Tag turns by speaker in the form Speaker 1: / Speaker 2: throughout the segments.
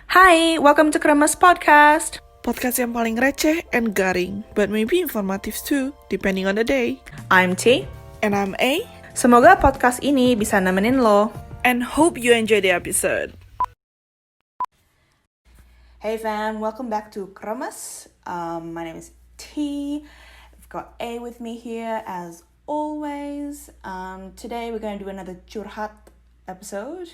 Speaker 1: Hai, welcome to Kremés podcast.
Speaker 2: Podcast yang paling receh and garing, but maybe informative too, depending on the day.
Speaker 1: I'm T.
Speaker 2: And I'm A.
Speaker 1: Semoga podcast ini bisa nemenin lo.
Speaker 2: And hope you enjoy the episode.
Speaker 1: Hey fam, welcome back to Kremés. My name is T. I've got A with me here as always. Today we're going to do another CURHAT episode.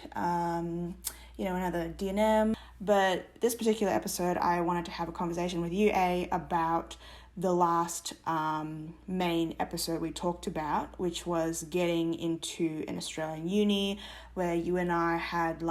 Speaker 1: Another DNM. But this particular episode, I wanted to have a conversation with you, A, about the last main episode we talked about, which was getting into an Australian uni, where you and I had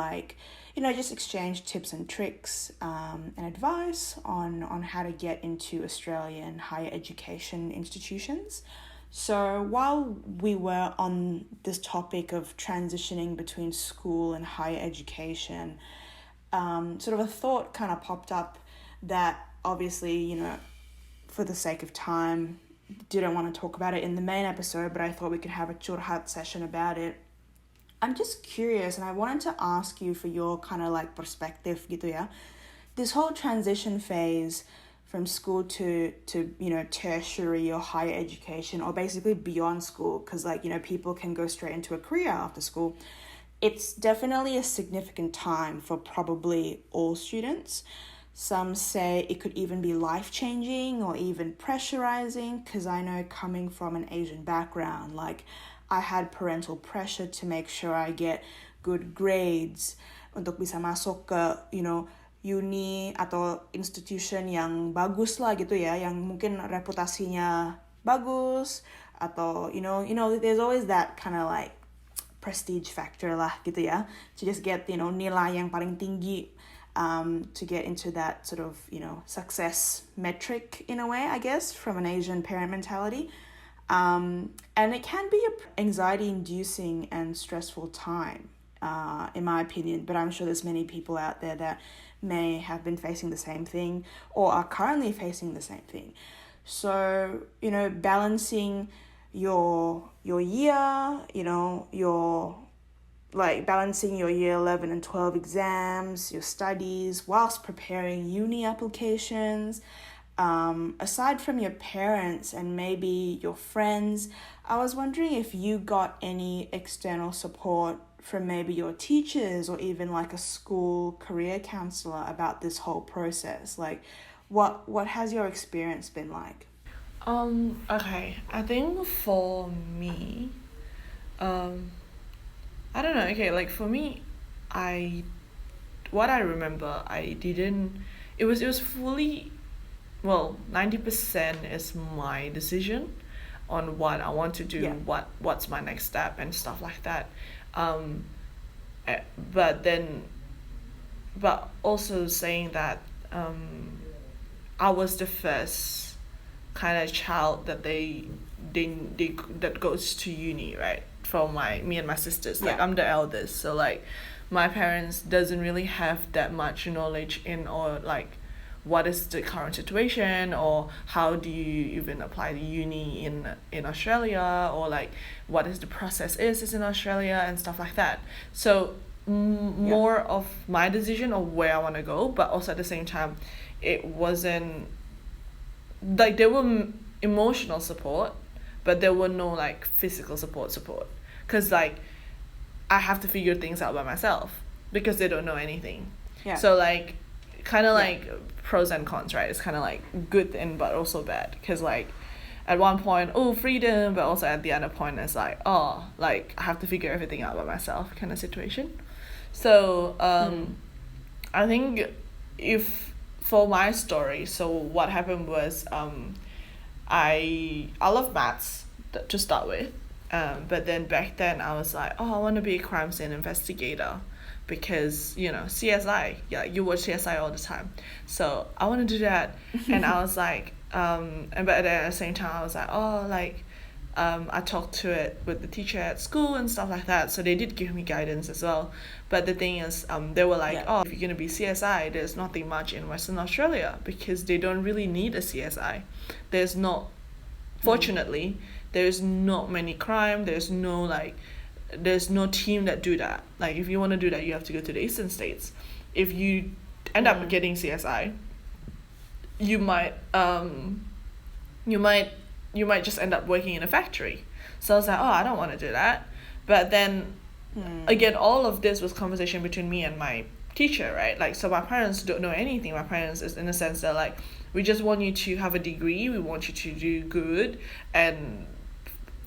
Speaker 1: just exchanged tips and tricks and advice on how to get into Australian higher education institutions. So while we were on this topic of transitioning between school and higher education, sort of a thought kind of popped up that obviously, for the sake of time, didn't want to talk about it in the main episode, but I thought we could have a curhat session about it. I'm just curious, and I wanted to ask you for your kind of perspective gitu ya. This whole transition phase from school to tertiary or higher education, or basically beyond school, because people can go straight into a career after school. It's definitely a significant time for probably all students. Some say it could even be life-changing or even pressurizing, because I know coming from an Asian background, I had parental pressure to make sure I get good grades untuk bisa masuk ke, uni atau institution yang bagus lah gitu ya, yang mungkin reputasinya bagus, atau, there's always that kind of prestige factor lah gitu ya, to just get nilai yang paling tinggi to get into that sort of success metric in a way, I guess, from an Asian parent mentality, and it can be a anxiety inducing and stressful time, in my opinion, but I'm sure there's many people out there that may have been facing the same thing or are currently facing the same thing. So balancing your year, your balancing your year 11 and 12 exams, your studies, whilst preparing uni applications. Aside from your parents and maybe your friends, I was wondering if you got any external support from maybe your teachers or even a school career counselor about this whole process. What has your experience been like?
Speaker 2: Okay, I think for me, I don't know, okay, for me, what I remember, it was fully, 90% is my decision on what I want to do,
Speaker 1: Yeah.
Speaker 2: what's my next step and stuff like that. But also saying that I was the first kind of child that they that goes to uni, right? For me and my sisters,
Speaker 1: Yeah.
Speaker 2: I'm the eldest, so my parents doesn't really have that much knowledge in, or what is the current situation, or how do you even apply the uni in Australia, or what is the process is in Australia and stuff like that. So more of my decision of where I want to go, but also at the same time, it wasn't there were emotional support, but there were no physical support, because I have to figure things out by myself because they don't know anything.
Speaker 1: Yeah.
Speaker 2: So kind of pros and cons, right? It's kind of good and but also bad, because at one point, freedom, but also at the other point it's I have to figure everything out by myself kind of situation. So I think for my story, so what happened was I love maths to start with, but then back then I was I want to be a crime scene investigator, because CSI, you watch CSI all the time, so I want to do that. And I was but at the same time I was I talked to it with the teacher at school and stuff like that, so they did give me guidance as well. But the thing is, they were if you're gonna be CSI, there's nothing much in Western Australia, because they don't really need a CSI. Fortunately, there's not many crime, there's no team that do that. If you want to do that, you have to go to the eastern states. If you end up getting CSI, you might you might just end up working in a factory. So I was like, oh, I don't want to do that. But then again, all of this was conversation between me and my teacher, right? Like, so my parents don't know anything. My parents is in a sense that like, we just want you to have a degree, we want you to do good and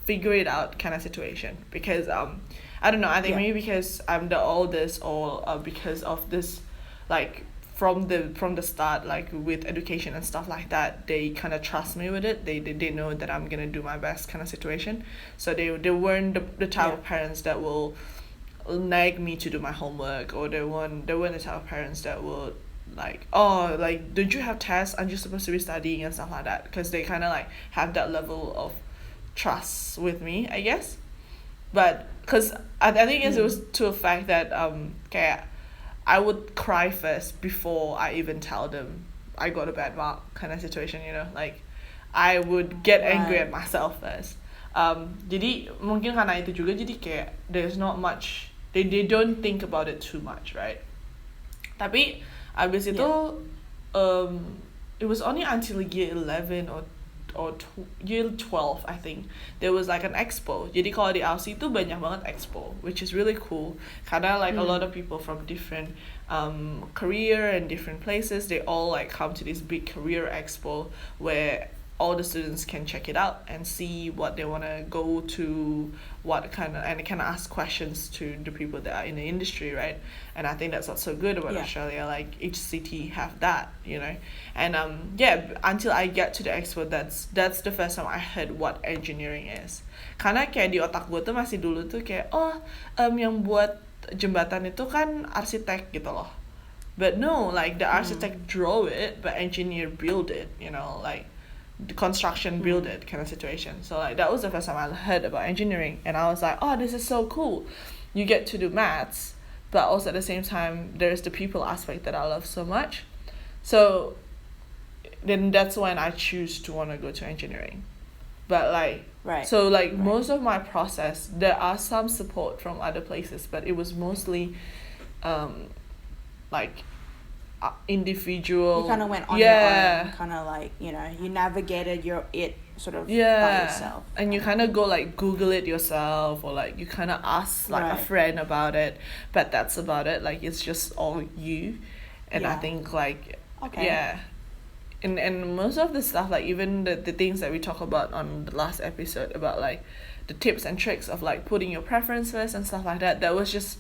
Speaker 2: figure it out kind of situation. Because I don't know, I think maybe because I'm the oldest, or because of this, like, from the start, like with education and stuff like that, they kind of trust me with it. They know that I'm gonna do my best kind of situation. So they weren't the type of parents that will nag me to do my homework, or they weren't the type of parents that would like, oh, like, don't you have tests, aren't you supposed to be studying and stuff like that, because they kind of like have that level of trust with me, I guess. But because I think it was to a fact that kayak I would cry first before I even tell them I got a bad mark kind of situation, you know, like I would get angry at myself first. Jadi mungkin karena itu juga, jadi kayak there's not much, they don't think about it too much, right? Tapi abis itu it was only until year 11 or year 12, I think, there was like an expo. Jadi kalau di Aussie itu banyak banget expo, which is really cool. Karena like a lot of people from different career and different places, they all like come to this big career expo where all the students can check it out and see what they want to go to, what kind of, and kind of ask questions to the people that are in the industry, right? And I think that's what's so good about Australia. Like each city have that, you know. And until I get to the expo, that's the first time I heard what engineering is. Karena kayak di otak gue tuh masih dulu tuh kayak yang buat jembatan itu kan arsitek gitu loh. But no, like the architect draw it, but engineer build it, you know, like the construction build it kind of situation. So like that was the first time I heard about engineering, and I was like, oh, this is so cool. You get to do maths, but also at the same time there's the people aspect that I love so much. So then that's when I choose to want to go to engineering. But like most of my process, there are some support from other places, but it was mostly like individual.
Speaker 1: You kind of went on your own, kind of like, you know, you navigated it sort of by yourself.
Speaker 2: And you kind of go like Google it yourself, or like you kind of ask like a friend about it, but that's about it. Like it's just all you. And I think like and most of the stuff, like even the things that we talk about on the last episode about like the tips and tricks of like putting your preferences and stuff like that, that was just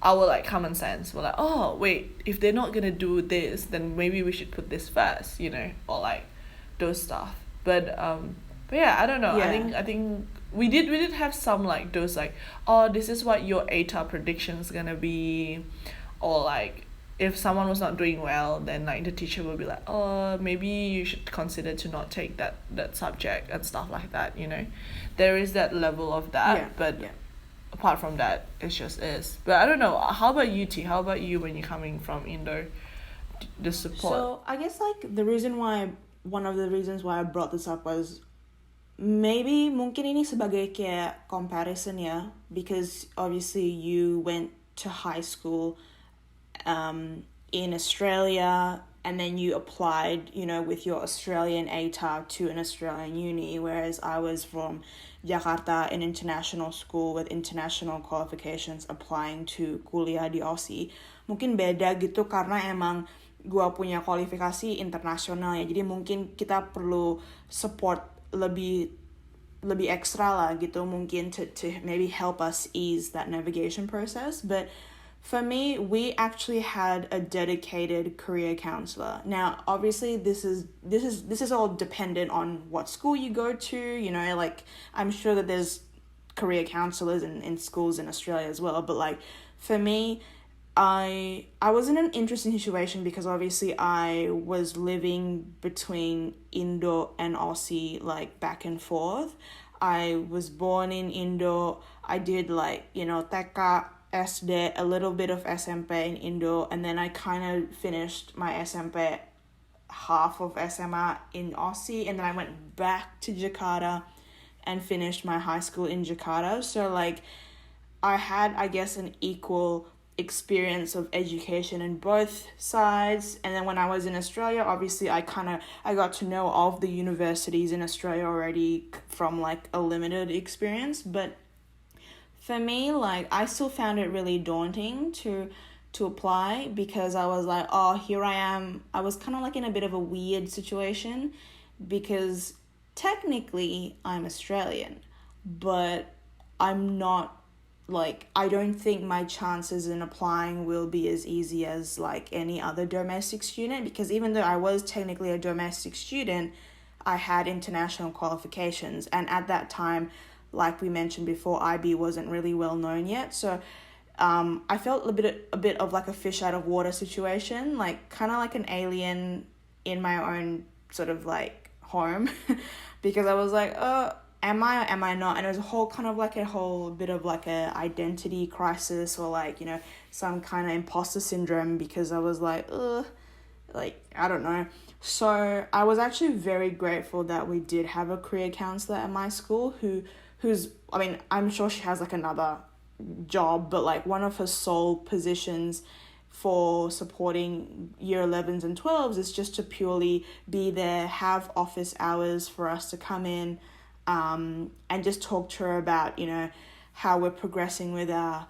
Speaker 2: our like common sense. We're like, oh wait, if they're not gonna do this, then maybe we should put this first, you know, or like those stuff. But yeah, I don't know. I think we did have some like those like, oh, this is what your ATAR prediction is gonna be, or like if someone was not doing well, then like the teacher will be like, oh, maybe you should consider to not take that subject and stuff like that, you know. There is that level of that, but apart from that, it just is. But I don't know, how about you, T? How about you when you're coming from Indo, the support?
Speaker 1: So I guess like one of the reasons why I brought this up was maybe mungkin ini sebagai kayak comparison ya, because obviously you went to high school in Australia, and then you applied, you know, with your Australian ATAR to an Australian uni, whereas I was from Jakarta, an international school with international qualifications, applying to kuliah di Aussie. Mungkin beda gitu karena emang gua punya kualifikasi internasional ya, jadi mungkin kita perlu support lebih ekstra lah gitu, mungkin to maybe help us ease that navigation process. But for me, we actually had a dedicated career counselor. Now, obviously, this is all dependent on what school you go to. You know, like I'm sure that there's career counselors in schools in Australia as well. But like for me, I was in an interesting situation because obviously I was living between Indo and Aussie, like back and forth. I was born in Indo. I did like, you know, TK, SD, a little bit of SMP in Indo, and then I kind of finished my SMP, half of SMA in Aussie, and then I went back to Jakarta and finished my high school in Jakarta. So like I had, I guess, an equal experience of education in both sides. And then when I was in Australia, obviously I got to know of the universities in Australia already from like a limited experience. But for me, like, I still found it really daunting to apply, because I was like, oh, here I am. I was kind of like in a bit of a weird situation, because technically I'm Australian, but I'm not, like, I don't think my chances in applying will be as easy as like any other domestic student, because even though I was technically a domestic student, I had international qualifications, and at that time, like we mentioned before, IB wasn't really well known yet. So I felt a bit of like a fish out of water situation, like kind of like an alien in my own sort of like home, because I was like, oh, am I or am I not? And it was a whole bit of like a identity crisis, or like, you know, some kind of imposter syndrome, because I was like, like, I don't know. So I was actually very grateful that we did have a career counselor at my school who's, I mean, I'm sure she has like another job, but like one of her sole positions for supporting year 11s and 12s is just to purely be there, have office hours for us to come in, and just talk to her about, you know, how we're progressing with our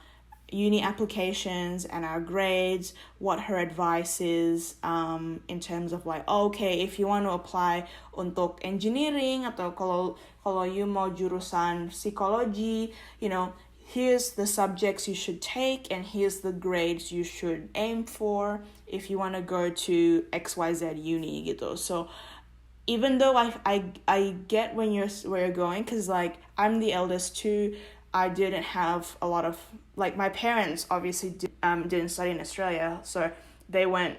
Speaker 1: uni applications and our grades, what her advice is in terms of like, okay, if you want to apply untuk engineering, atau kalau you mau jurusan psikologi, you know, here's the subjects you should take and here's the grades you should aim for if you want to go to XYZ uni gitu. So even though I get where you're going, because like I'm the eldest too, I didn't have a lot of, like, my parents obviously didn't study in Australia, so they weren't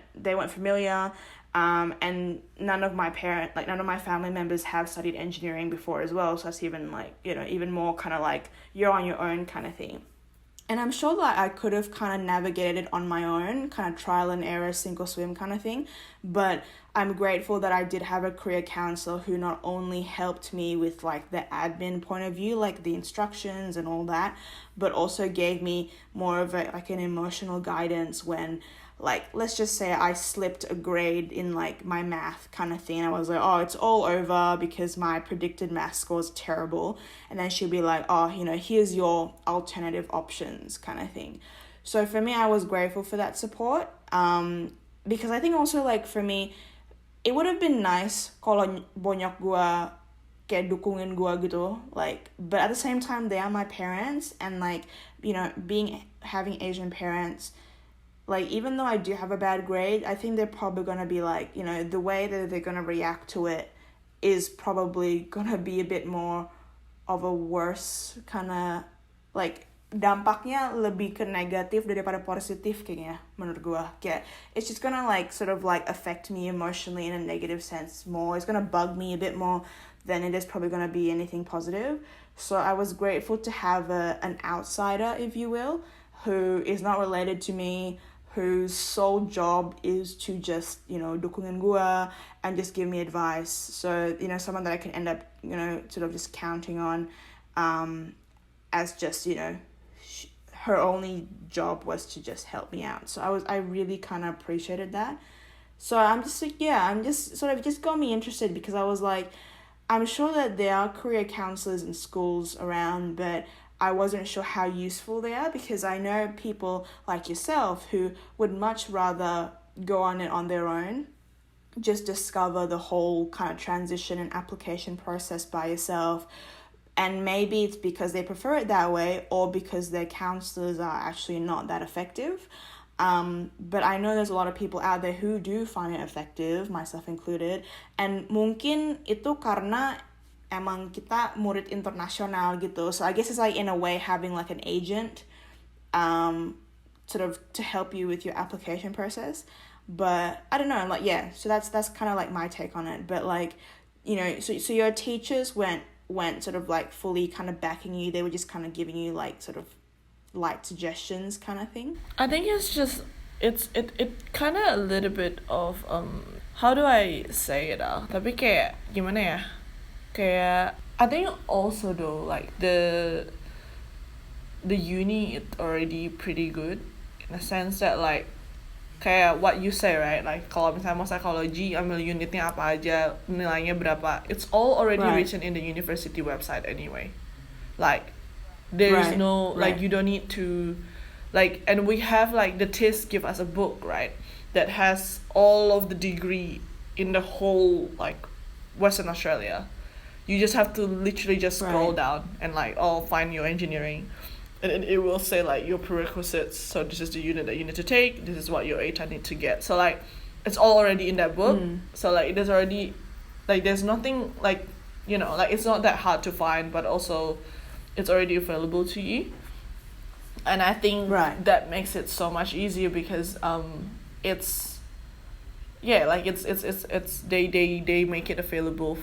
Speaker 1: familiar, and none of my family members have studied engineering before as well, so that's even like, you know, even more kind of like you're on your own kind of thing. And I'm sure that I could have kind of navigated it on my own, kind of trial and error, sink or swim kind of thing. But I'm grateful that I did have a career counselor who not only helped me with like the admin point of view, like the instructions and all that, but also gave me more of an emotional guidance when, like, let's just say I slipped a grade in like my math kind of thing. I was like, oh, it's all over because my predicted math score is terrible. And then she'll be like, oh, you know, here's your alternative options kind of thing. So for me, I was grateful for that support. Because I think also, like, for me, it would have been nice kalau bonyok gua kayak dukungin gua gitu, like, but at the same time, they are my parents, and like, you know, having Asian parents, like, even though I do have a bad grade, I think they're probably going to be like, you know, the way that they're going to react to it is probably going to be a bit more of a worse kind of, like, dampaknya lebih ke negatif daripada positif kayaknya, menurut gue. Kayak, it's just gonna like sort of like affect me emotionally in a negative sense more. It's gonna bug me a bit more than it is probably gonna be anything positive. So I was grateful to have an outsider, if you will, who is not related to me, whose sole job is to just, you know, dukungin gua and just give me advice. So, you know, someone that I can end up, you know, sort of just counting on as just, you know, her only job was to just help me out. So I really kind of appreciated that. So I'm just like, yeah, I'm just sort of just got me interested, because I was like, I'm sure that there are career counselors in schools around, but I wasn't sure how useful they are, because I know people like yourself who would much rather go on it on their own, just discover the whole kind of transition and application process by yourself. And maybe it's because they prefer it that way, or because their counselors are actually not that effective. But I know there's a lot of people out there who do find it effective, myself included. And mungkin itu karena emang kita murid internasional gitu. So I guess it's like, in a way, having like an agent sort of to help you with your application process. But I don't know, like, yeah, so that's kind of like my take on it. But like, you know, so your teachers went sort of like fully kind of backing you. They were just kind of giving you like sort of light suggestions kind of thing.
Speaker 2: I think it's just it kind of a little bit of how do I say it tapi kayak gimana ya, kayak I think also though, like the uni is already pretty good, in a sense that like kayak what you say, right? Like kalau misalnya mau psychology ambil unitnya apa aja, nilainya berapa, it's all already
Speaker 1: Right.
Speaker 2: written in the university website anyway. Like there's
Speaker 1: Right.
Speaker 2: no like
Speaker 1: Right.
Speaker 2: you don't need to like, and we have like the TIS give us a book, right, that has all of the degree in the whole like Western Australia. You just have to literally just scroll
Speaker 1: Right.
Speaker 2: down and like find your engineering, and it will say like your prerequisites. So this is the unit that you need to take. This is what your ATA need to get. So like it's all already in that book. So like there's already like there's nothing like like it's not that hard to find, but also it's already available to you. And I think
Speaker 1: Right.
Speaker 2: that makes it so much easier because it's like it's they make it available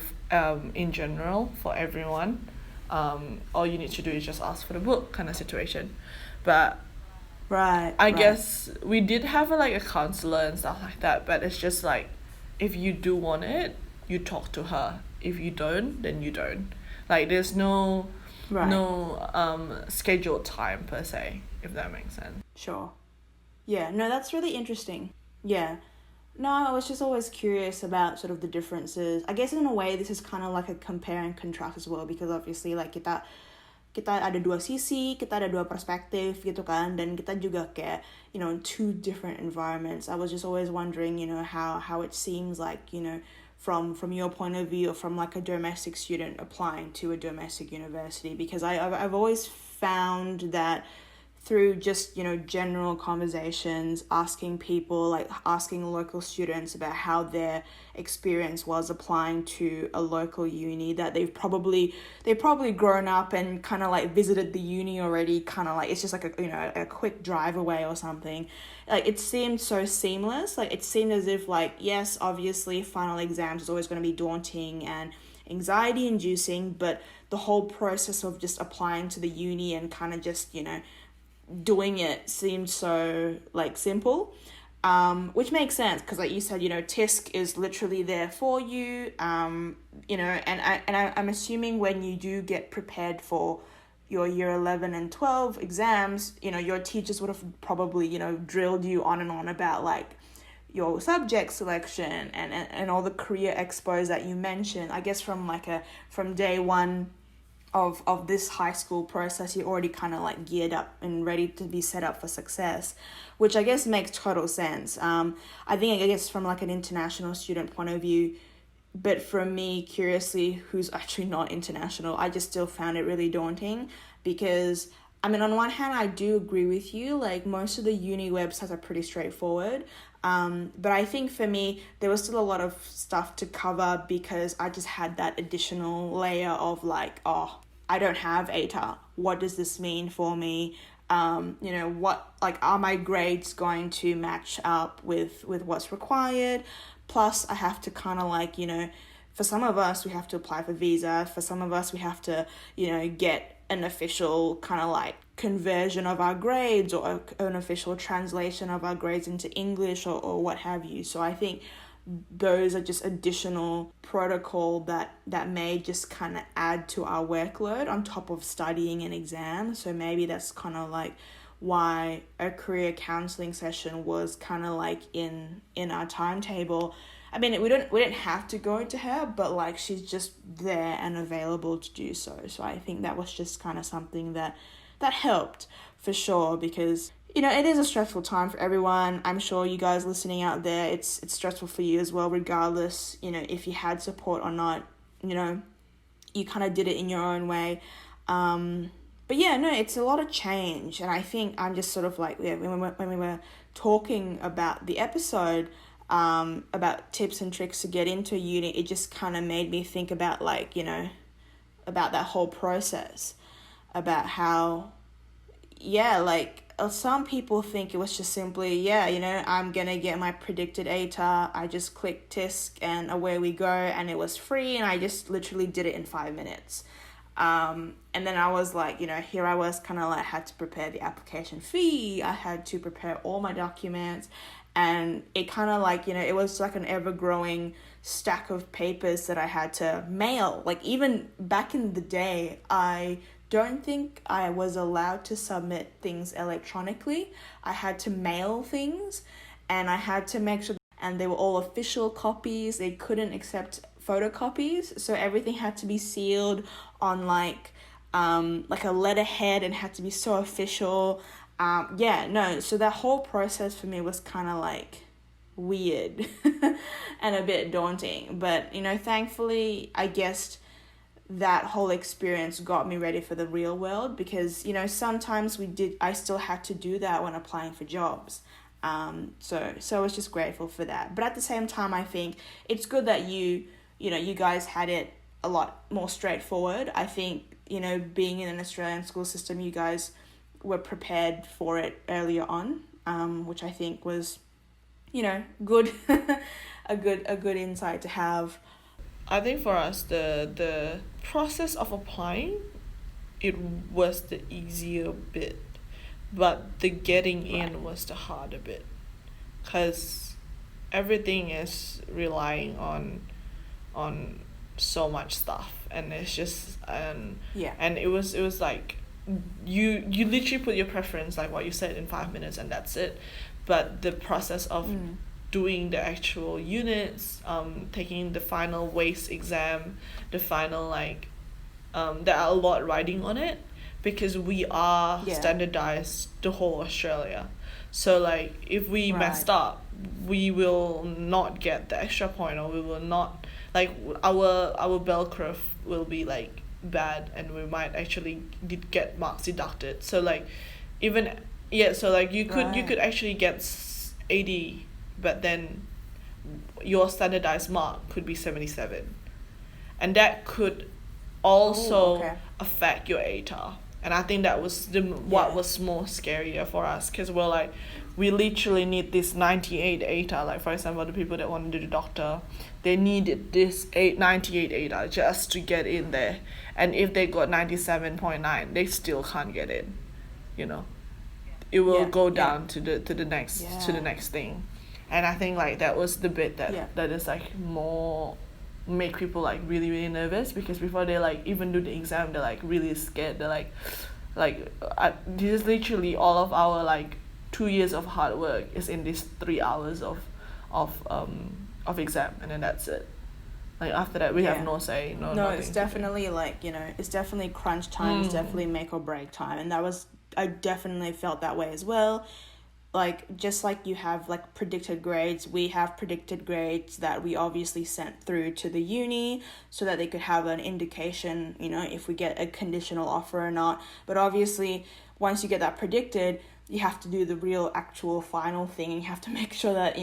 Speaker 2: in general for everyone. All you need to do is just ask for the book kind of situation. But
Speaker 1: Right.
Speaker 2: I
Speaker 1: right.
Speaker 2: guess we did have like a counselor and stuff like that, but it's just like if you do want it, you talk to her. If you don't, then you don't. Like there's no
Speaker 1: Right.
Speaker 2: scheduled time per se, if that makes sense.
Speaker 1: Sure. Yeah, no, that's really interesting. Yeah. No, I was just always curious about sort of the differences. I guess in a way this is kind of like a compare and contrast as well, because obviously like kita ada dua sisi, kita ada dua perspektif gitu kan, dan kita juga kayak in two different environments. I was just always wondering how it seems like from your point of view, or from like a domestic student applying to a domestic university, because I've always found that through just general conversations, asking people, like asking local students about how their experience was applying to a local uni, that they've probably grown up and kind of like visited the uni already, kind of like it's just like a quick drive away or something. Like it seemed so seamless. Like it seemed as if like, yes, obviously final exams is always going to be daunting and anxiety inducing, but the whole process of just applying to the uni and kind of just doing it seemed so like simple, which makes sense because like you said, TISC is literally there for you, and I'm assuming when you do get prepared for your year 11 and 12 exams, your teachers would have probably drilled you on and on about like your subject selection and all the career expos that you mentioned. I guess from day one of this high school process, you're already kind of like geared up and ready to be set up for success, which I guess makes total sense. I guess from like an international student point of view, but for me, curiously, who's actually not international, I just still found it really daunting because, I mean, on one hand, I do agree with you, like most of the uni websites are pretty straightforward. But I think for me, there was still a lot of stuff to cover because I just had that additional layer of like, oh, I don't have ATA. What does this mean for me? What, like, are my grades going to match up with what's required? Plus, I have to kind of like, for some of us, we have to apply for visa. For some of us, we have to, get an official kind of like conversion of our grades or an official translation of our grades into English or what have you. So I think those are just additional protocol that may just kind of add to our workload on top of studying an exam. So maybe that's kind of like why a career counseling session was kind of like in our timetable. I mean, we didn't have to go to her, but like she's just there and available to do so. So I think that was just kind of something that helped for sure, because it is a stressful time for everyone. I'm sure you guys listening out there, it's stressful for you as well, regardless, if you had support or not, you kind of did it in your own way. But yeah, no, it's a lot of change. And I think I'm just sort of like, yeah, when we were talking about the episode, about tips and tricks to get into uni, it just kind of made me think about like, about that whole process, about how, yeah, like some people think it was just simply, I'm gonna get my predicted ATA, I just click TISC and away we go, and it was free and I just literally did it in 5 minutes. And then I was like, here I was kind of like had to prepare the application fee, I had to prepare all my documents, and it kind of like, it was like an ever-growing stack of papers that I had to mail. Like even back in the day, I don't think I was allowed to submit things electronically. I had to mail things, and I had to make sure, and they were all official copies. They couldn't accept photocopies, so everything had to be sealed on like a letterhead and had to be so official. So that whole process for me was kind of like weird and a bit daunting, but thankfully I guess that whole experience got me ready for the real world, because sometimes I still had to do that when applying for jobs. So I was just grateful for that. But at the same time, I think it's good that you guys had it a lot more straightforward. I think being in an Australian school system, you guys were prepared for it earlier on, which I think was good a good insight to have.
Speaker 2: I think for us, the process of applying, it was the easier bit, but the getting in was the harder bit, because everything is relying on so much stuff, and it's just and it was like you literally put your preference, like what you said, in 5 minutes, and that's it. But the process of doing the actual units, taking the final waste exam, the final there are a lot riding on it, because we are standardized the whole Australia. So like if we messed up, we will not get the extra point, or we will not, like our bell curve will be like bad, and we might actually get marks deducted. So like even so like you could actually get 80, but then your standardized mark could be 77, and that could also affect your ATAR. And I think that was what was more scarier for us, because we're like, we literally need this 98 ATAR. Like for example, the people that want to do the doctor, they needed this 98 ATAR just to get in there, and if they got 97.9, they still can't get in. It will go down to the next thing. And I think like that was the bit that is like more make people like really really nervous, because before they like even do the exam, they're like really scared. They're like this is literally all of our like 2 years of hard work is in these 3 hours of exam, and then that's it. Like after that we have no say,
Speaker 1: no, it's definitely like it's definitely crunch time. It's definitely make or break time, and I definitely felt that way as well. Like just like you have like predicted grades, we have predicted grades that we obviously sent through to the uni so that they could have an indication, if we get a conditional offer or not. But obviously once you get that predicted, you have to do the real actual final thing, and you have to make sure that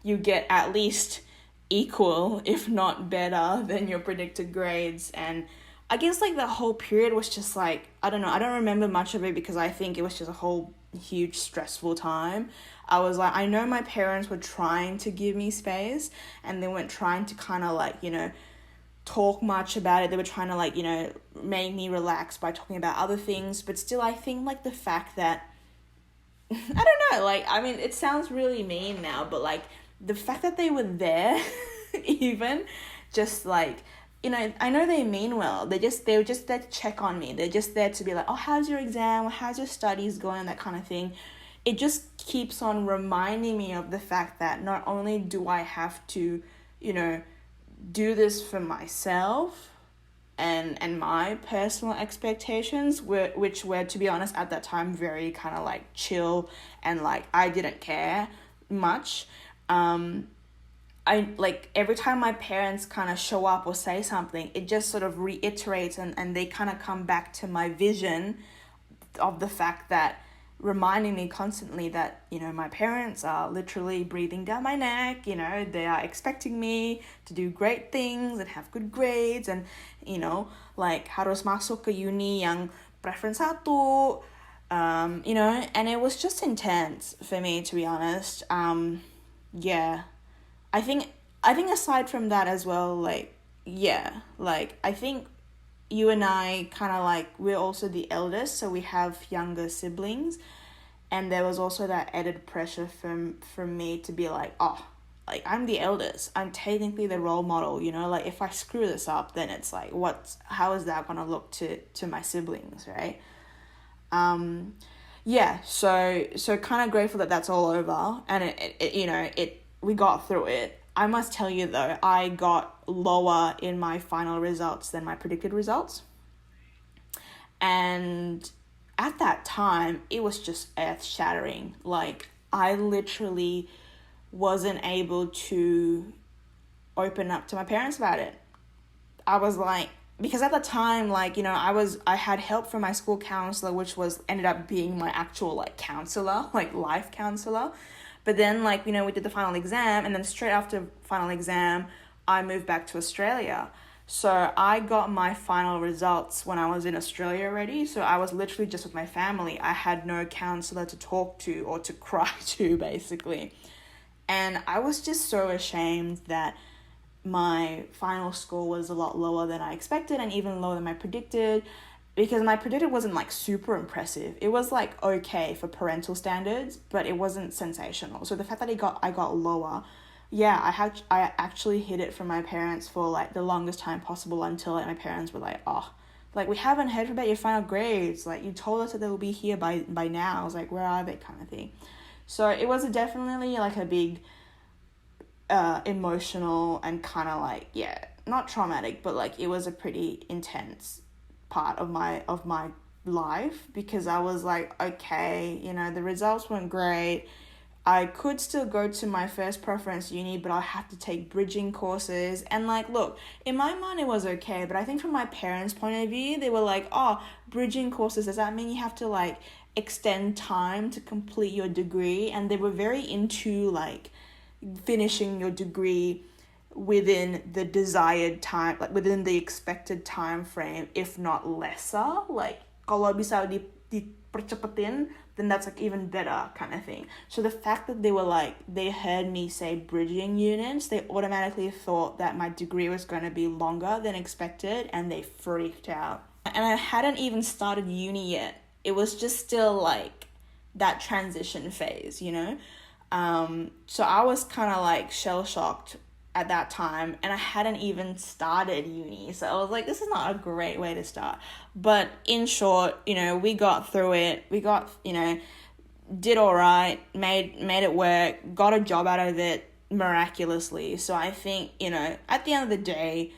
Speaker 1: you get at least equal, if not better, than your predicted grades. And I guess like the whole period was just like, I don't know, I don't remember much of it, because I think it was just a whole huge stressful time. I was like, I know my parents were trying to give me space, and they weren't trying to kind of like talk much about it. They were trying to like make me relax by talking about other things, but still I think like the fact that I don't know, like I mean it sounds really mean now, but like the fact that they were there even just like I know they mean well. They were just there to check on me. They're just there to be like, oh, how's your exam? Or how's your studies going? That kind of thing. It just keeps on reminding me of the fact that not only do I have to, do this for myself and my personal expectations, which were, to be honest, at that time, very kind of like chill, and like I didn't care much. I like every time my parents kind of show up or say something, it just sort of reiterates and they kind of come back to my vision of the fact that, reminding me constantly that, my parents are literally breathing down my neck, they are expecting me to do great things and have good grades, and, like harus masuk ke uni yang preference 1, and it was just intense for me, to be honest. I think aside from that as well, like I think you and I kind of like, we're also the eldest, so we have younger siblings, and there was also that added pressure from me to be like, like, I'm the eldest. I'm technically the role model, you know? Like, if I screw this up, then it's like, how is that gonna look to my siblings, right? Yeah, so kind of grateful that that's all over, and we got through it. I must tell you though, I got lower in my final results than my predicted results. And at that time, it was just earth-shattering. Like, I literally wasn't able to open up to my parents about it. I was like, because at the time, like, you know, I had help from my school counselor, which ended up being my actual, like, counselor, like, life counselor. But then, like, you know, we did the final exam, and then straight after final exam, I moved back to Australia. So I got my final results when I was in Australia already. So I was literally just with my family. I had no counselor to talk to or to cry to, basically. And I was just so ashamed that my final score was a lot lower than I expected, and even lower than my predicted, because my predicted wasn't like super impressive. It was like okay for parental standards, but it wasn't sensational. So the fact that I got lower, yeah, I actually hid it from my parents for like the longest time possible, until like my parents were like, oh, like, we haven't heard about your final grades. Like, you told us that they will be here by now. I was like, where are they, kind of thing. So it was definitely like a big emotional and kind of like, yeah, not traumatic, but like it was a pretty intense part of my life, because I was like, okay, you know, the results weren't great. I could still go to my first preference uni, but I have to take bridging courses. And like, look, in my mind it was okay, but I think from my parents' point of view, they were like, oh, bridging courses, does that mean you have to like extend time to complete your degree? And they were very into like finishing your degree within the desired time, like within the expected time frame, if not lesser. Like, kalau bisa dipercepetin, then that's like even better, kind of thing. So the fact that they heard me say bridging units, they automatically thought that my degree was going to be longer than expected, and they freaked out. And I hadn't even started uni yet. It was just still like that transition phase, you know? So I was kind of like shell-shocked at that time, and I hadn't even started uni. So I was like, this is not a great way to start. But in short, you know, we got through it. We got, you know, did all right, made it work, got a job out of it miraculously. So I think, you know, at the end of the day,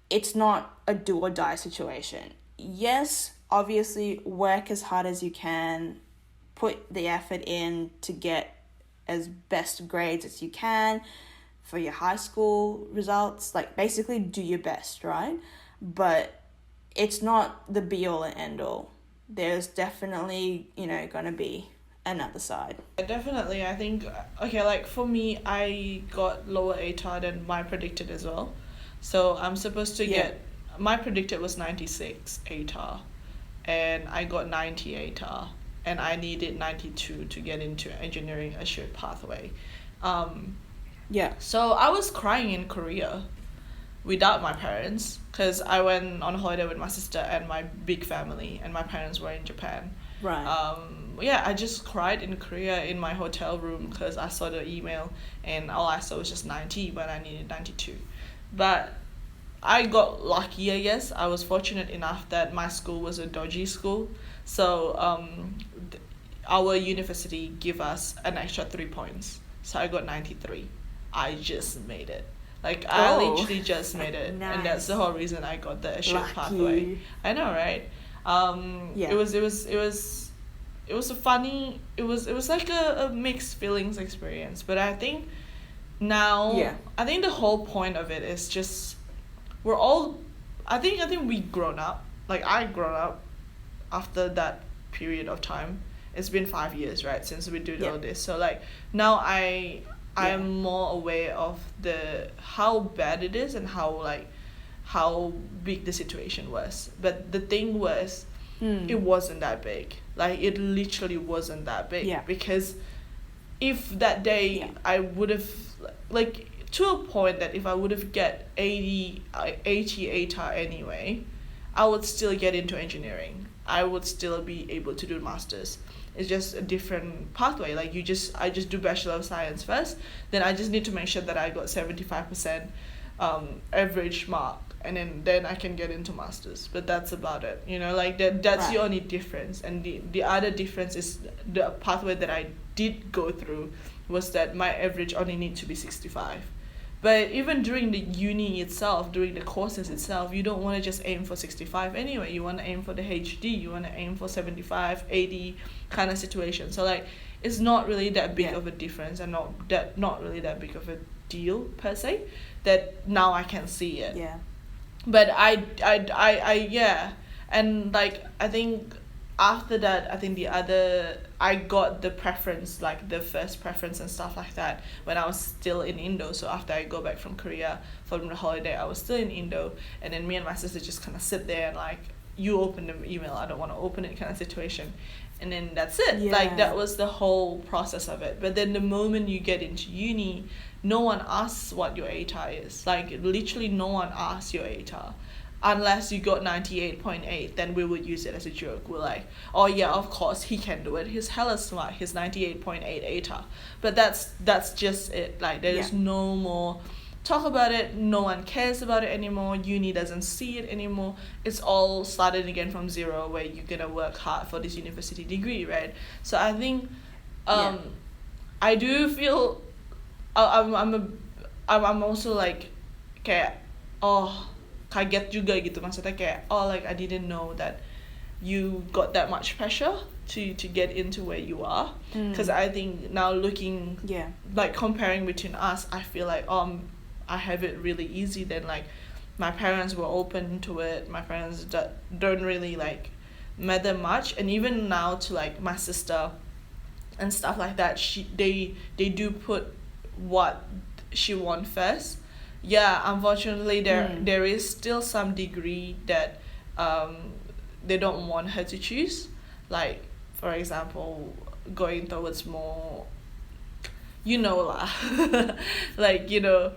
Speaker 1: it's not a do or die situation. Yes, obviously, work as hard as you can, put the effort in to get as best grades as you can for your high school results. Like, basically do your best, right? But it's not the be all and end all. There's definitely, you know, gonna be another side.
Speaker 2: Definitely, I think, okay, like for me, I got lower ATAR than my predicted as well. So I'm supposed to get, my predicted was 96 ATAR, and I got 90 ATAR, and I needed 92 to get into engineering assured pathway. So I was crying in Korea without my parents, because I went on holiday with my sister and my big family, and my parents were in Japan.
Speaker 1: Right.
Speaker 2: I just cried in Korea in my hotel room, because I saw the email and all I saw was just 90 when I needed 92. But I got lucky, I guess. I was fortunate enough that my school was a dodgy school. So our university give us an extra 3 points. So I got 93. I just made it. Like, I literally just made it.
Speaker 1: Nice.
Speaker 2: And that's the whole reason I got the assured
Speaker 1: Lucky.
Speaker 2: pathway. I know, right? It was a funny, it was like a mixed feelings experience. But I think now, I think the whole point of it is just, we're all, I think we grown up. Like, I grown up after that period of time. It's been 5 years, right, since we did all this. So like, now I am more aware of how bad it is, and how big the situation was. But the thing was, it wasn't that big. Like, it literally wasn't that big. Because if that day I would have, like, to a point that if I would have get 80 ATAR anyway, I would still get into engineering. I would still be able to do masters. It's just a different pathway. Like I just do Bachelor of Science first, then I just need to make sure that I got 75% average mark, and then I can get into masters. But that's about it, like that's
Speaker 1: Right.
Speaker 2: the only difference. And the other difference is the pathway that I did go through was that my average only need to be 65. But even during the uni itself, during the courses itself, you don't want to just aim for 65 anyway. You want to aim for the HD, you want to aim for 75, 80 kind of situation. So like, it's not really that big of a difference, and not really that big of a deal per se, that now I can see it.
Speaker 1: Yeah.
Speaker 2: But yeah. And like, I think after that, I think I got the preference, like the first preference and stuff like that when I was still in Indo. So after I go back from Korea from the holiday, I was still in Indo, and then me and my sister just kind of sit there and like, you open the email, I don't want to open it kind of situation. And then that's it.
Speaker 1: Yeah.
Speaker 2: Like, that was the whole process of it. But then the moment you get into uni, no one asks what your ATAR is. Like, literally no one asks your ATAR. Unless you got 98.8, then we would use it as a joke. We're like, oh yeah, of course he can do it. He's hella smart. He's 98.8 ATAR. But that's just it. Like, there is no more talk about it. No one cares about it anymore. Uni doesn't see it anymore. It's all started again from zero, where you're gonna work hard for this university degree, right? So I think, I do feel, I'm also like, kayak, kaget juga gitu, maksudnya kayak, like I didn't know that you got that much pressure to get into where you are. Because I think now looking, like comparing between us, I feel like I have it really easy. Then like, my parents were open to it. My parents don't really like matter much. And even now to like my sister and stuff like that, they do put what she want first. Yeah, unfortunately there is still some degree that they don't want her to choose. Like, for example, going towards more, lah, like, the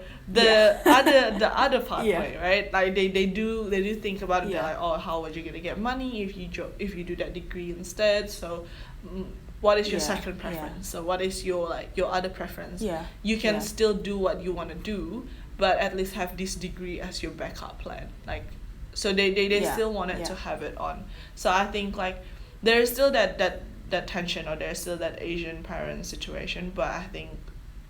Speaker 2: other pathway, right? Like they do think about it. They're like, oh, how are you gonna get money if you do that degree instead? So what is your second preference? So what is your other preference? You can still do what you want to do, but at least have this degree as your backup plan. Like, so they still wanted to have it on. So I think like there is still that tension, or there's still that Asian parent situation. But I think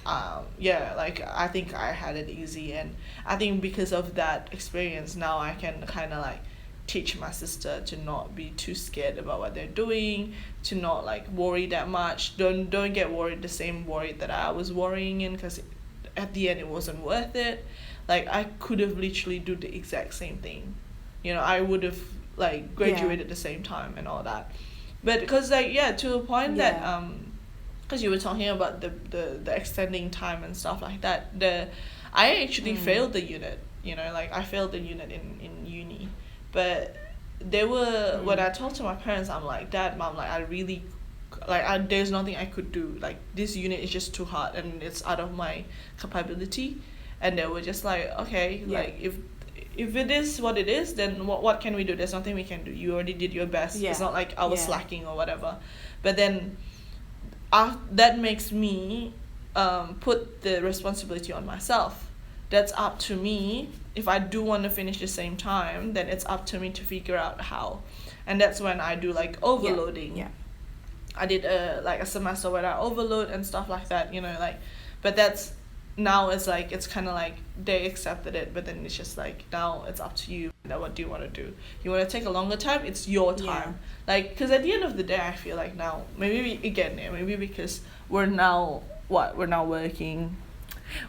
Speaker 2: like I think I had it easy, and I think because of that experience now I can kind of like teach my sister to not be too scared about what they're doing, to not like worry that much. Don't get worried the same worry that I was worrying in, because at the end it wasn't worth it. Like, I could have literally do the exact same thing, I would have like graduated at the same time and all that. But because like to a point that because you were talking about the extending time and stuff like that, I actually failed the unit, like I failed the unit in uni. But they were when I talked to my parents, I'm like, Dad, Mom, like I really, like there's nothing I could do. Like, this unit is just too hard and it's out of my capability. And they were just like, okay, like if it is what it is, then what can we do? There's nothing we can do. You already did your best. It's not like I was slacking or whatever. But then that makes me put the responsibility on myself. That's up to me. If I do want to finish the same time, then it's up to me to figure out how. And that's when I do like overloading. I did a semester where I overload and stuff like that, like, but that's, now it's like, it's kind of like they accepted it, but then it's just like, now it's up to you. Now, what do you want to do? You want to take a longer time? It's your time. Like, because at the end of the day, I feel like now, maybe because we're now working,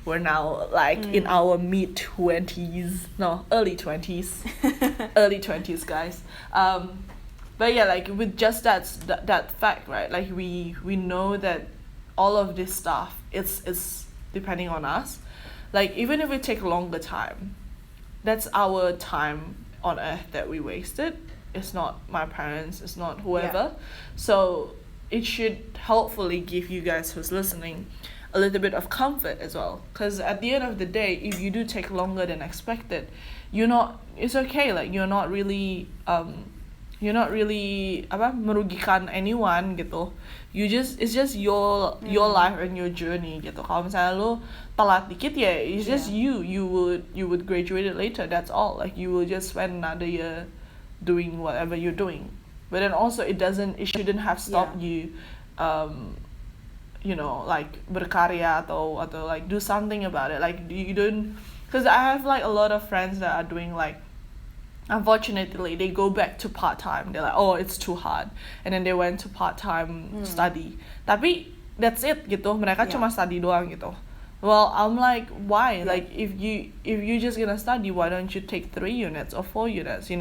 Speaker 2: we're now like in our mid-20s, no, early 20s, early 20s, guys. But yeah, like with just that fact, right? Like we know that all of this stuff, it's depending on us. Like, even if we take longer time, that's our time on earth that we wasted. It's not my parents, it's not whoever. So it should hopefully give you guys who's listening a little bit of comfort as well. Because at the end of the day, if you do take longer than expected, it's okay. Like, you're not really you're not really merugikan anyone gitu. It's just your life and your journey gitu. Kalau misalnya lo telat dikit ya, it's just you would graduate it later, that's all. Like you will just spend another year doing whatever you're doing. But then also it shouldn't have stopped you like berkarya atau like do something about it. Like you don't, because I have like a lot of friends that are doing like, unfortunately they go back to part-time. They're like, oh, it's too hard, and then they went to part-time study, tapi that's it gitu, mereka cuma study doang gitu. Well, I'm like, why? Like if you just gonna study, why don't you take 3 units or 4 units,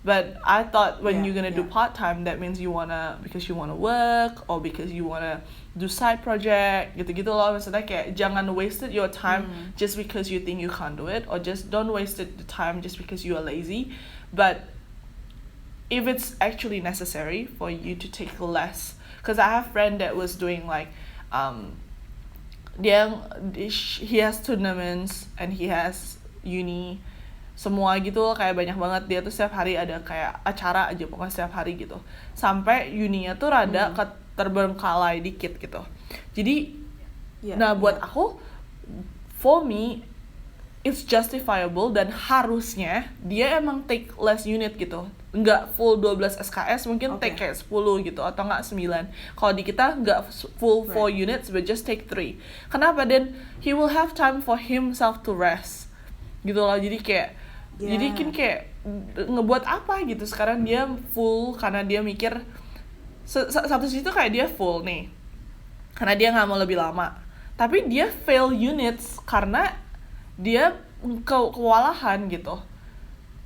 Speaker 2: But I thought when you're gonna do part-time, that means because you wanna work or because you wanna do side project gitu-gitu loh. Maksudnya kayak jangan wasted your time just because you think you can't do it, or just don't waste the time just because you are lazy. But if it's actually necessary for you to take less, because I have a friend that was doing like he has tournaments and he has uni semua gitu, kayak banyak banget. Dia tuh setiap hari ada kayak acara aja, pokoknya setiap hari gitu, sampai uninya tuh rada terbengkalai dikit gitu. Jadi buat aku, for me it's justifiable, dan harusnya dia emang take less unit gitu, nggak full 12 SKS, mungkin take kayak 10 gitu atau nggak 9. Kalau di kita nggak full 4 units but just take 3. Kenapa? Then he will have time for himself to rest gitu loh. Jadi kayak jadi kan kayak ngebuat apa gitu. Sekarang dia full karena dia mikir satu situ kayak dia full nih karena dia nggak mau lebih lama, tapi dia fail units karena dia kewalahan gitu.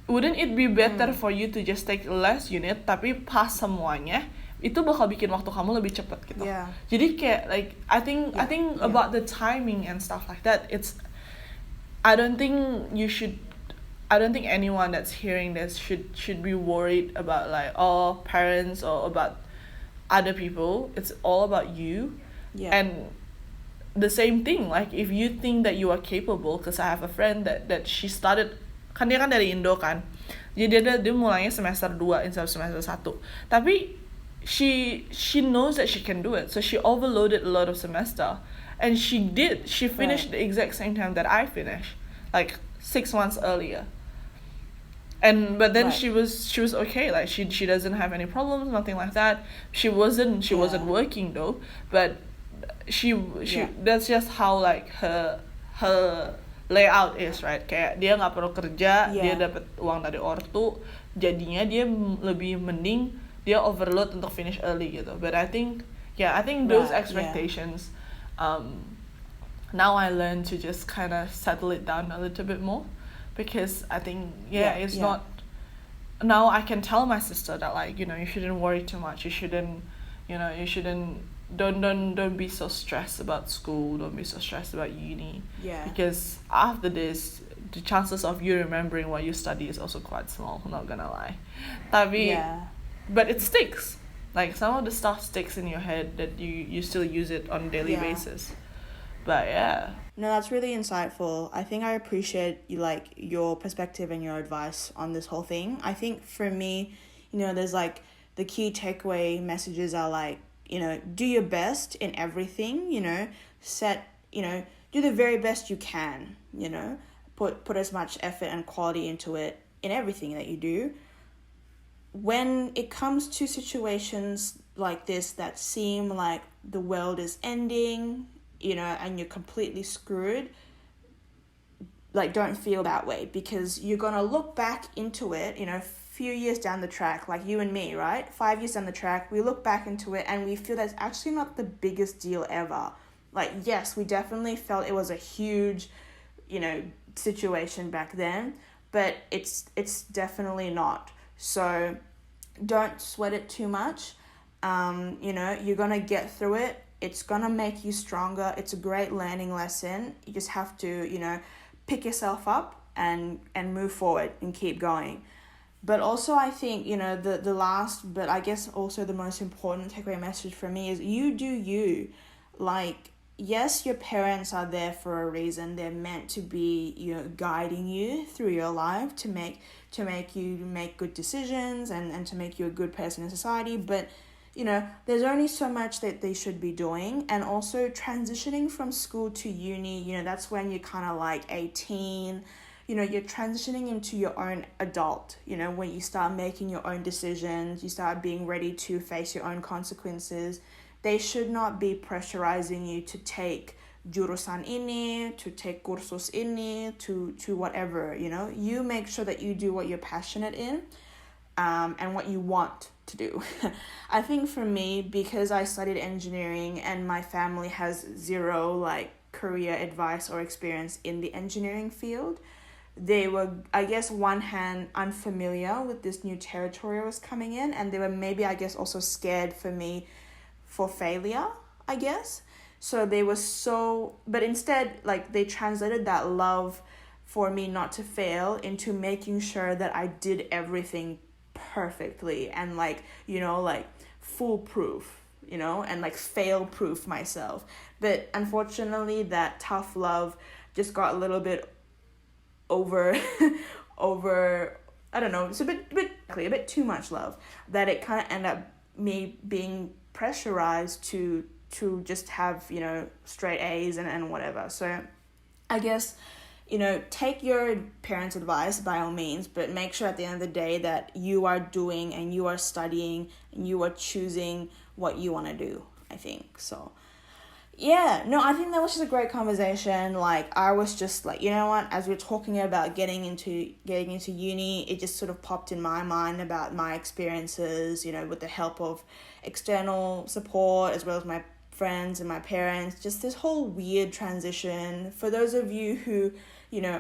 Speaker 2: Wouldn't it be better for you to just take less unit tapi pas semuanya? Itu bakal bikin waktu kamu lebih cepet gitu. Jadi kayak like I think about the timing and stuff like that, I don't think anyone that's hearing this should be worried about like parents or about other people. It's all about you. And the same thing, like if you think that you are capable, because I have a friend that she started, kan dia kan dari Indo kan, jadi dia mulainya semester 2 instead of semester 1, tapi she knows that she can do it, so she overloaded a lot of semester, and she finished the exact same time that I finished, like 6 months earlier. But then she was okay, like she doesn't have any problems, nothing like that. She wasn't working though, but she that's just how like her layout is, right? Kayak dia nggak perlu kerja, dia dapat uang dari ortu, jadinya dia lebih mending dia overload untuk finish early gitu. But I think those expectations now I learn to just kind of settle it down a little bit more, because I think it's not, now I can tell my sister that like you shouldn't worry too much, you shouldn't don't be so stressed about school, don't be so stressed about uni, because after this the chances of you remembering what you study is also quite small, I'm not gonna lie. But it sticks, like some of the stuff sticks in your head that you still use it on a daily basis. But
Speaker 1: no, that's really insightful. I think I appreciate your perspective and your advice on this whole thing. I think for me, there's like the key takeaway messages are like, do your best in everything, do the very best you can, put as much effort and quality into it in everything that you do. When it comes to situations like this that seem like the world is ending, and you're completely screwed, like don't feel that way, because you're gonna look back into it, a few years down the track, like you and me, right? 5 years down the track, we look back into it and we feel that's actually not the biggest deal ever. Like, yes, we definitely felt it was a huge, situation back then, but it's definitely not. So don't sweat it too much. You're gonna get through it. It's gonna make you stronger. It's a great learning lesson. You just have to, pick yourself up and move forward and keep going. But also I think, the last, but I guess also the most important takeaway message for me is you do you. Like, yes, your parents are there for a reason. They're meant to be, guiding you through your life to make you make good decisions and to make you a good person in society. But there's only so much that they should be doing. And also transitioning from school to uni, that's when you're kind of like 18. You're transitioning into your own adult, when you start making your own decisions, you start being ready to face your own consequences. They should not be pressurizing you to take jurusan ini, to take kursus ini, to whatever, You make sure that you do what you're passionate in, and what you want to do. I think for me, because I studied engineering and my family has zero career advice or experience in the engineering field, they were, I guess, one hand unfamiliar with this new territory I was coming in, and they were maybe, I guess, also scared for failure, I guess. So they were but instead, they translated that love for me not to fail into making sure that I did everything perfectly and foolproof, and fail-proof myself. But unfortunately, that tough love just got a little bit over I don't know, it's a bit too much love, that it kind of ended up me being pressurized to just have straight A's and whatever. So I guess take your parents' advice by all means, but make sure at the end of the day that you are doing and you are studying and you are choosing what you want to do, I think. So yeah, no, I think that was just a great conversation. I was just you know what, as we were talking about getting into uni, it just sort of popped in my mind about my experiences, with the help of external support as well as my friends and my parents, just this whole weird transition. For those of you who,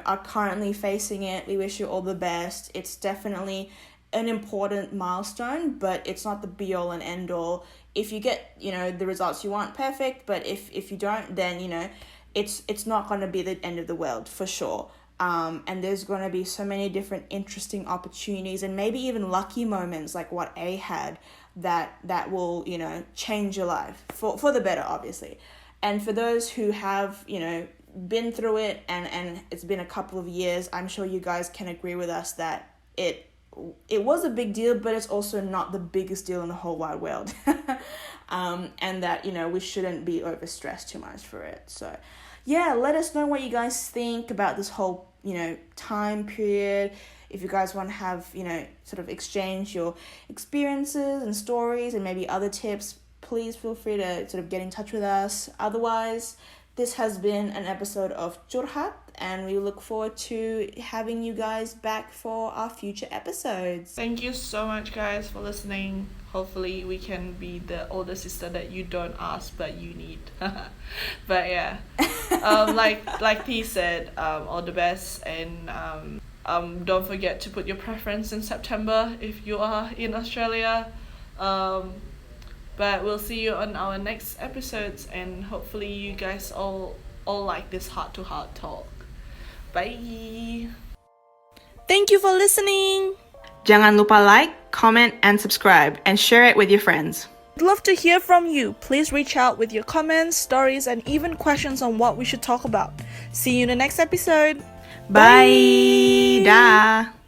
Speaker 1: are currently facing it, we wish you all the best. It's definitely an important milestone, but it's not the be all and end all. If you get, the results you want, perfect. But if you don't, then, it's not going to be the end of the world for sure. And there's going to be so many different interesting opportunities and maybe even lucky moments like what A had that will, change your life for the better, obviously. And for those who have, been through it and it's been a couple of years, I'm sure you guys can agree with us that it was a big deal, but it's also not the biggest deal in the whole wide world. And that, we shouldn't be overstressed too much for it. So yeah, let us know what you guys think about this whole, time period. If you guys want to have, sort of exchange your experiences and stories and maybe other tips, please feel free to sort of get in touch with us. Otherwise, this has been an episode of CURHAT, and we look forward to having you guys back for our future episodes.
Speaker 2: Thank you so much, guys, for listening. Hopefully we can be the older sister that you don't ask but you need. But yeah, like T said, all the best, and don't forget to put your preference in September if you are in Australia. But we'll see you on our next episodes, and hopefully you guys all like this heart-to-heart talk. Bye!
Speaker 1: Thank you for listening! Jangan lupa like, comment, and subscribe, and share it with your friends.
Speaker 2: I'd love to hear from you. Please reach out with your comments, stories, and even questions on what we should talk about. See you in the next episode.
Speaker 1: Bye! Dah!